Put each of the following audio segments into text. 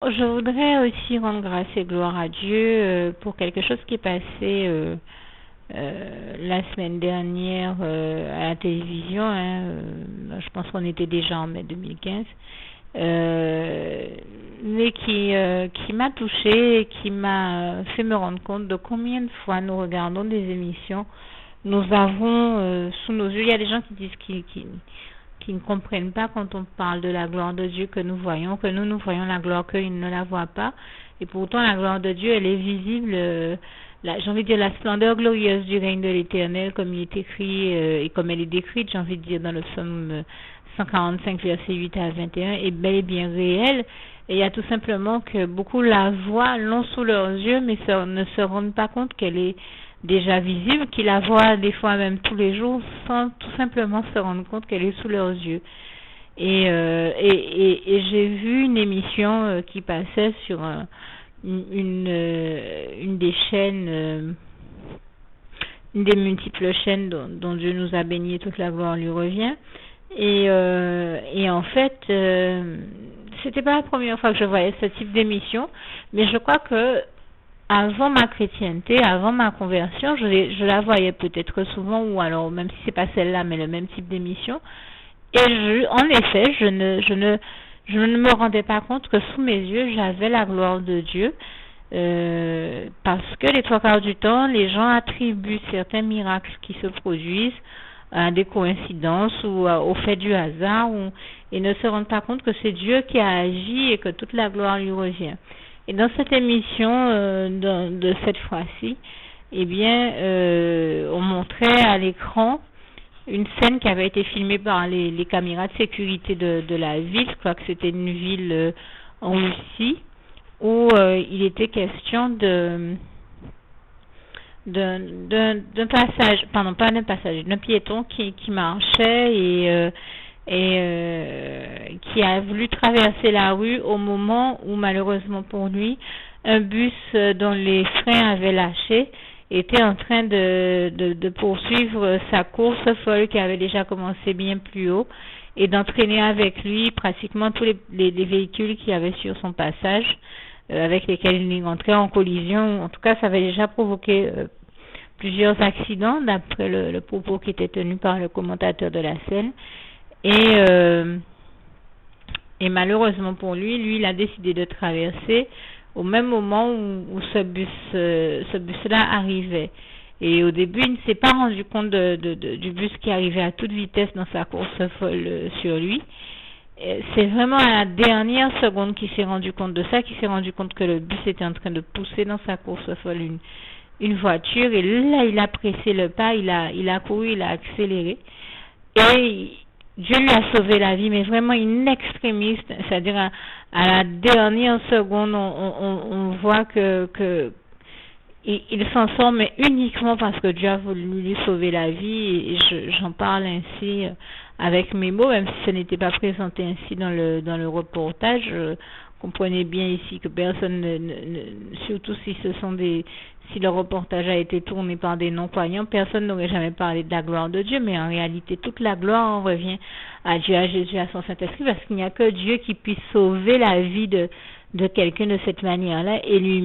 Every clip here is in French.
Je voudrais aussi rendre grâce et gloire à Dieu pour quelque chose qui est passé la semaine dernière à la télévision. Je pense qu'on était déjà en mai 2015. Mais qui m'a touchée et qui m'a fait me rendre compte de combien de fois nous regardons des émissions. Nous avons sous nos yeux, il y a des gens qui disent qui ne comprennent pas quand on parle de la gloire de Dieu que nous voyons, que nous voyons la gloire qu'ils ne la voient pas. Et pourtant, la gloire de Dieu, elle est visible, j'ai envie de dire la splendeur glorieuse du règne de l'Éternel, comme il est écrit et comme elle est décrite, j'ai envie de dire dans le psaume 145, versets 8 à 21, est bel et bien réelle. Et il y a tout simplement que beaucoup la voient, l'ont sous leurs yeux, mais ne se rendent pas compte qu'elle est déjà visible, qu'ils la voient des fois même tous les jours, sans tout simplement se rendre compte qu'elle est sous leurs yeux. Et j'ai vu une émission qui passait sur une des chaînes, une des multiples chaînes dont Dieu nous a bénis, toute la gloire lui revient. Et en fait, c'était pas la première fois que je voyais ce type d'émission, mais je crois que avant ma chrétienté, avant ma conversion, je la voyais peut-être souvent, ou alors même si c'est pas celle-là, mais le même type d'émission. Et en effet, je ne me rendais pas compte que sous mes yeux, j'avais la gloire de Dieu, parce que les trois quarts du temps, les gens attribuent certains miracles qui se produisent à des coïncidences ou au fait du hasard, et ne se rendent pas compte que c'est Dieu qui a agi et que toute la gloire lui revient. Et dans cette émission de cette fois-ci, eh bien, on montrait à l'écran une scène qui avait été filmée par les caméras de sécurité de la ville. Je crois que c'était une ville en Russie, où il était question d'un passage, pardon, pas d'un passage, d'un piéton qui marchait et qui a voulu traverser la rue au moment où, malheureusement pour lui, un bus dont les freins avaient lâché était en train de poursuivre sa course folle qui avait déjà commencé bien plus haut et d'entraîner avec lui pratiquement tous les véhicules qu'il y avait sur son passage, avec lesquels il rentrait en collision. En tout cas, ça avait déjà provoqué plusieurs accidents, d'après le propos qui était tenu par le commentateur de la scène. Et malheureusement pour lui, il a décidé de traverser au même moment où ce bus-là arrivait. Et au début, il ne s'est pas rendu compte du bus qui arrivait à toute vitesse dans sa course folle sur lui. C'est vraiment à la dernière seconde qu'il s'est rendu compte de ça, qu'il s'est rendu compte que le bus était en train de pousser dans sa course folle une voiture. Et là, il a pressé le pas, il a couru, il a accéléré. Et Dieu lui a sauvé la vie, mais vraiment in extremis, c'est-à-dire à la dernière seconde, on voit que il s'en sort, mais uniquement parce que Dieu a voulu lui sauver la vie. Et j'en parle ainsi avec mes mots, même si ce n'était pas présenté ainsi dans le reportage. Comprenez bien ici que personne surtout si le reportage a été tourné par des non-croyants, personne n'aurait jamais parlé de la gloire de Dieu, mais en réalité, toute la gloire en revient à Dieu, à Jésus, à son Saint-Esprit, parce qu'il n'y a que Dieu qui puisse sauver la vie de quelqu'un de cette manière-là et lui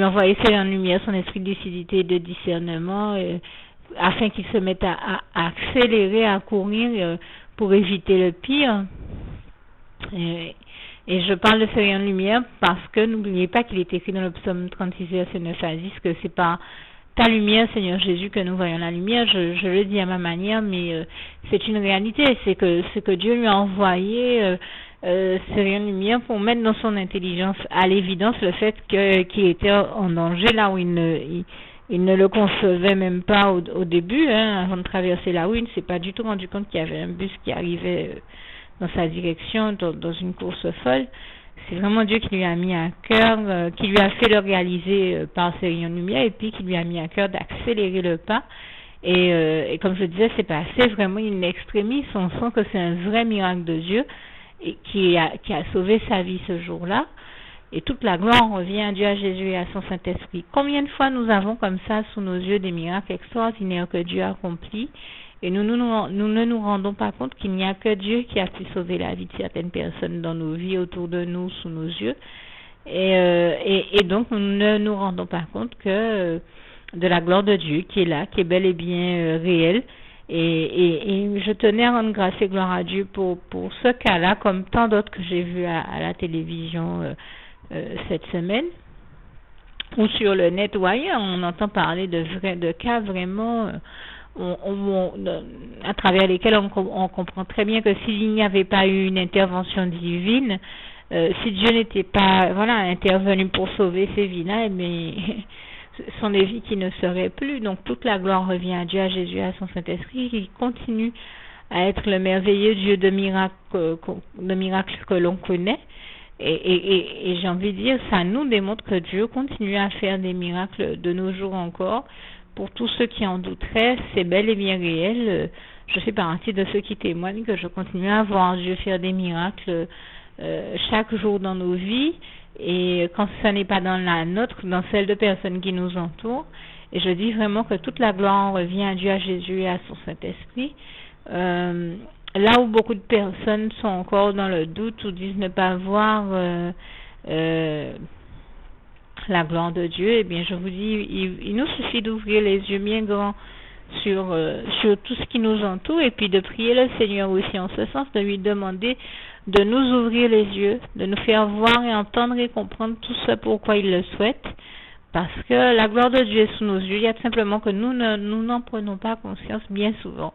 envoyer en lumière son esprit de lucidité et de discernement, afin qu'il se mette à accélérer, à courir pour éviter le pire. Et je parle de ce rayon de lumière parce que n'oubliez pas qu'il est écrit dans le psaume 36, verset 9 à 10, que c'est par ta lumière, Seigneur Jésus, que nous voyons la lumière. Je le dis à ma manière, mais c'est une réalité. C'est que Dieu lui a envoyé ce rayon de lumière pour mettre dans son intelligence à l'évidence le fait qu'il était en danger là où il ne le concevait même pas au début. Avant de traverser la rue, il ne s'est pas du tout rendu compte qu'il y avait un bus qui arrivait dans sa direction, dans une course folle. C'est vraiment Dieu qui lui a mis à cœur, qui lui a fait le réaliser par ses rayons de lumière, et puis qui lui a mis à cœur d'accélérer le pas. Et comme je disais, c'est passé vraiment in extremis. On sent que c'est un vrai miracle de Dieu et qui a sauvé sa vie ce jour-là. Et toute la gloire revient à Dieu, à Jésus et à son Saint-Esprit. Combien de fois nous avons comme ça sous nos yeux des miracles extraordinaires que Dieu a accomplis Et nous ne nous rendons pas compte qu'il n'y a que Dieu qui a pu sauver la vie de certaines personnes dans nos vies, autour de nous, sous nos yeux. Et donc, nous ne nous rendons pas compte que de la gloire de Dieu qui est là, qui est bel et bien réelle. Et je tenais à rendre grâce et gloire à Dieu pour ce cas-là, comme tant d'autres que j'ai vus à la télévision cette semaine, ou sur le net ou ailleurs. On entend parler de cas vraiment à travers lesquels on comprend très bien que s'il n'y avait pas eu une intervention divine, si Dieu n'était pas intervenu pour sauver ces vies-là, mais ce sont des vies qui ne seraient plus. Donc toute la gloire revient à Dieu, à Jésus, à son Saint-Esprit, qui continue à être le merveilleux Dieu de miracles que l'on connaît. Et j'ai envie de dire, ça nous démontre que Dieu continue à faire des miracles de nos jours encore. Pour tous ceux qui en douteraient, c'est bel et bien réel. Je fais partie de ceux qui témoignent que je continue à voir Dieu faire des miracles chaque jour dans nos vies, et quand ce n'est pas dans la nôtre, dans celle de personnes qui nous entourent. Et je dis vraiment que toute la gloire revient à Dieu, à Jésus et à son Saint-Esprit. Là où beaucoup de personnes sont encore dans le doute ou disent ne pas voir la gloire de Dieu, eh bien je vous dis, il nous suffit d'ouvrir les yeux bien grands sur tout ce qui nous entoure, et puis de prier le Seigneur aussi en ce sens, de lui demander de nous ouvrir les yeux, de nous faire voir et entendre et comprendre tout ce pourquoi il le souhaite, parce que la gloire de Dieu est sous nos yeux. Il y a tout simplement que nous n'en prenons pas conscience bien souvent.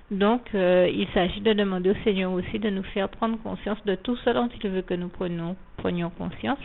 Donc il s'agit de demander au Seigneur aussi de nous faire prendre conscience de tout ce dont il veut que nous prenions conscience.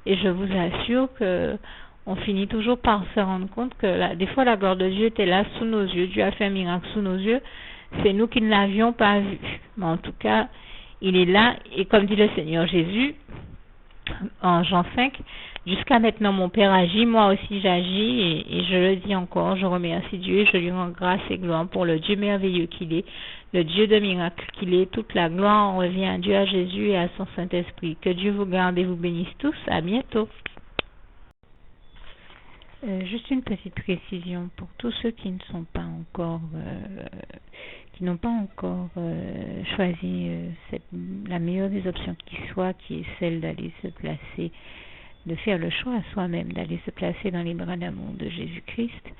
Et je vous assure que on finit toujours par se rendre compte que des fois la gloire de Dieu était là sous nos yeux. Dieu a fait un miracle sous nos yeux. C'est nous qui ne l'avions pas vu. Mais en tout cas, il est là. Et comme dit le Seigneur Jésus en Jean 5, jusqu'à maintenant mon Père agit, moi aussi j'agis. Et je le dis encore, je remercie Dieu et je lui rends grâce et gloire pour le Dieu merveilleux qu'il est, le Dieu de miracles qu'il est. Toute la gloire revient à Dieu, à Jésus et à son Saint-Esprit. Que Dieu vous garde et vous bénisse tous. À bientôt. Juste une petite précision pour tous ceux qui ne sont pas encore, qui n'ont pas encore choisi la meilleure des options qui soit, qui est celle d'aller se placer, de faire le choix à soi-même, d'aller se placer dans les bras d'amour de Jésus-Christ,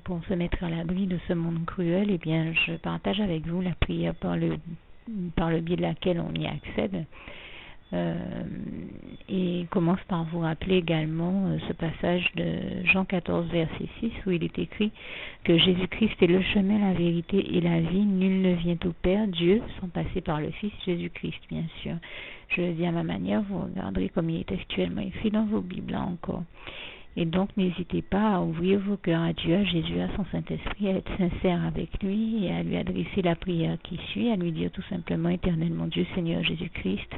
pour se mettre à l'abri de ce monde cruel. Eh bien, je partage avec vous la prière par le biais de laquelle on y accède. Et commence par vous rappeler également ce passage de Jean 14 verset 6 où il est écrit que Jésus-Christ est le chemin, la vérité et la vie. Nul ne vient au Père, Dieu, sans passer par le Fils Jésus-Christ, bien sûr. Je le dis à ma manière, vous regarderez comme il est actuellement écrit dans vos Bibles là encore. Et donc, n'hésitez pas à ouvrir vos cœurs à Dieu, à Jésus, à son Saint-Esprit, à être sincère avec lui et à lui adresser la prière qui suit, à lui dire tout simplement: Éternel mon Dieu, Seigneur Jésus-Christ,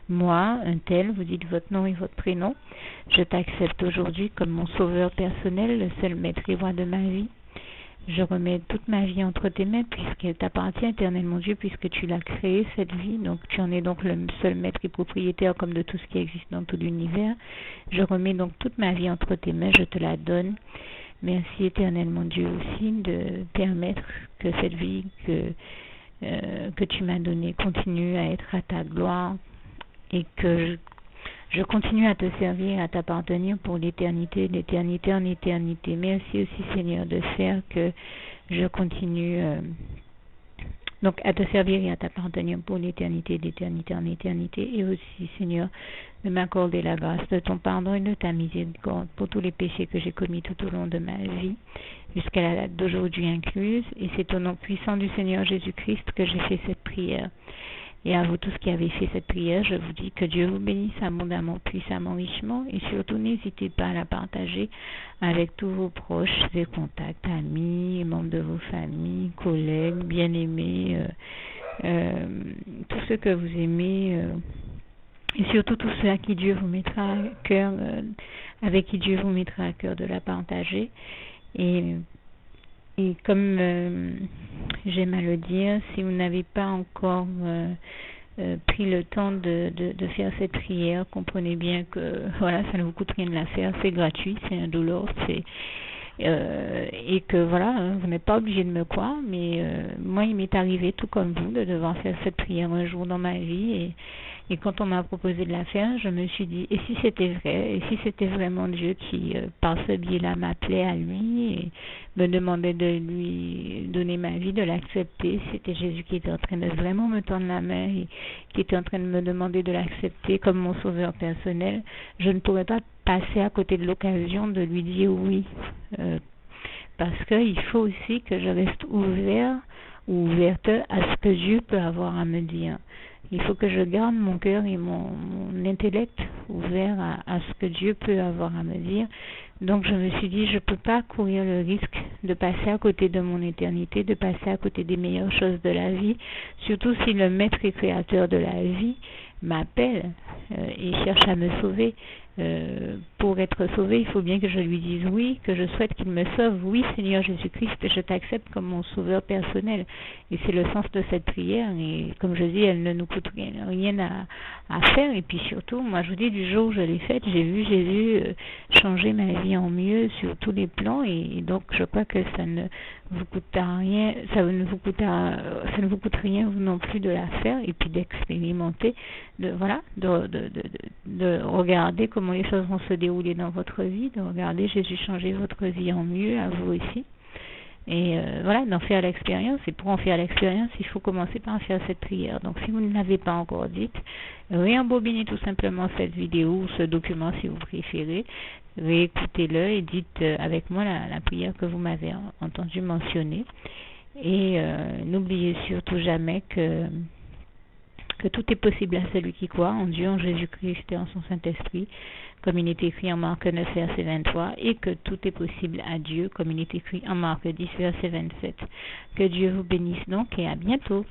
moi, un tel, vous dites votre nom et votre prénom, je t'accepte aujourd'hui comme mon sauveur personnel, le seul maître et roi de ma vie. Je remets toute ma vie entre tes mains puisqu'elle t'appartient, éternel mon Dieu, puisque tu l'as créée, cette vie. Donc tu en es donc le seul maître et propriétaire comme de tout ce qui existe dans tout l'univers. Je remets donc toute ma vie entre tes mains, je te la donne. Merci éternel mon Dieu aussi de permettre que cette vie que tu m'as donnée continue à être à ta gloire et que je continue à te servir, à t'appartenir pour l'éternité, d'éternité en éternité. Merci aussi Seigneur de faire que je continue donc à te servir et à t'appartenir pour l'éternité, d'éternité en éternité. Et aussi Seigneur de m'accorder la grâce de ton pardon et de ta miséricorde pour tous les péchés que j'ai commis tout au long de ma vie, jusqu'à la date d'aujourd'hui incluse. Et c'est au nom puissant du Seigneur Jésus-Christ que j'ai fait cette prière. Et à vous tous qui avez fait cette prière, je vous dis que Dieu vous bénisse abondamment, puissamment, richement. Et surtout, n'hésitez pas à la partager avec tous vos proches et contacts, amis, membres de vos familles, collègues, bien-aimés, tous ceux que vous aimez, et surtout tous ceux à qui Dieu vous mettra à cœur, avec qui Dieu vous mettra à cœur de la partager. Et comme j'aime à le dire, si vous n'avez pas encore pris le temps de faire cette prière, comprenez bien que voilà, ça ne vous coûte rien de la faire, c'est gratuit, c'est indolore, et que voilà, vous n'êtes pas obligé de me croire, mais moi il m'est arrivé tout comme vous de devoir faire cette prière un jour dans ma vie et quand on m'a proposé de la faire, je me suis dit, et si c'était vrai, et si c'était vraiment Dieu qui, par ce biais-là, m'appelait à lui et me demandait de lui donner ma vie, de l'accepter, c'était Jésus qui était en train de vraiment me tendre la main et qui était en train de me demander de l'accepter comme mon sauveur personnel, je ne pourrais pas passer à côté de l'occasion de lui dire oui. Parce qu'il faut aussi que je reste ouvert ou ouverte à ce que Dieu peut avoir à me dire. Il faut que je garde mon cœur et mon intellect ouvert à ce que Dieu peut avoir à me dire. Donc je me suis dit, je ne peux pas courir le risque de passer à côté de mon éternité, de passer à côté des meilleures choses de la vie, surtout si le maître et créateur de la vie m'appelle et cherche à me sauver. Pour être sauvé, il faut bien que je lui dise oui, que je souhaite qu'il me sauve. Oui, Seigneur Jésus-Christ, je t'accepte comme mon sauveur personnel. Et c'est le sens de cette prière. Et comme je dis, elle ne nous coûte rien à faire. Et puis surtout, moi je vous dis, du jour où je l'ai faite, j'ai vu Jésus changer ma vie en mieux sur tous les plans. Et donc je crois que ça ne vous coûte rien, ça ne vous coûte rien vous non plus de la faire et puis d'expérimenter, de regarder comment les choses vont se dérouler dans votre vie, de regarder Jésus changer votre vie en mieux, à vous aussi. Et d'en faire l'expérience. Et pour en faire l'expérience, il faut commencer par faire cette prière. Donc si vous ne l'avez pas encore dite, réembobinez tout simplement cette vidéo ou ce document si vous préférez, réécoutez-le et dites avec moi la prière que vous m'avez entendu mentionner. Et n'oubliez surtout jamais que tout est possible à celui qui croit en Dieu, en Jésus-Christ et en son Saint-Esprit, comme il est écrit en Marc 9, verset 23, et que tout est possible à Dieu, comme il est écrit en Marc 10, verset 27. Que Dieu vous bénisse donc et à bientôt.